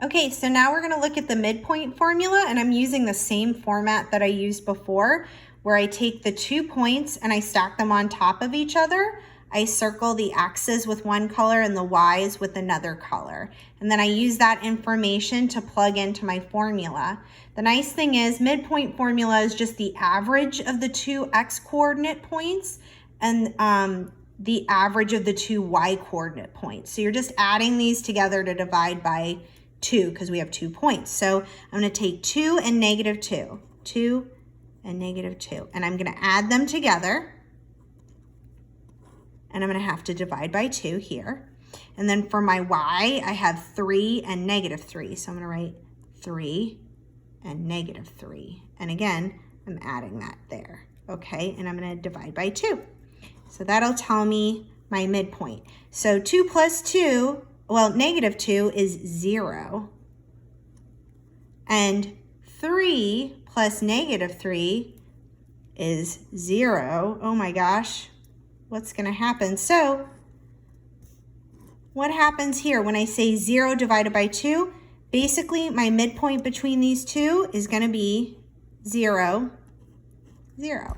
Okay, so now we're gonna look at the midpoint formula, and I'm using the same format that I used before, where I take the 2 points and I stack them on top of each other. I circle the x's with one color and the y's with another color. And then I use that information to plug into my formula. The nice thing is midpoint formula is just the average of the 2 x coordinate points and the average of the 2 y coordinate points. So you're just adding these together to divide by 2 because we have 2 points. So I'm going to take 2 and negative 2, 2 and negative 2, and I'm going to add them together. And I'm going to have to divide by 2 here. And then for my y, I have 3 and negative 3. So I'm going to write 3 and negative 3. And again, I'm adding that there. Okay, and I'm going to divide by 2. So that'll tell me my midpoint. So 2 plus 2, well, negative 2 is 0. And 3 plus negative 3 is 0. Oh my gosh, what's going to happen? So what happens here when I say 0 divided by 2? Basically, my midpoint between these two is going to be 0, 0.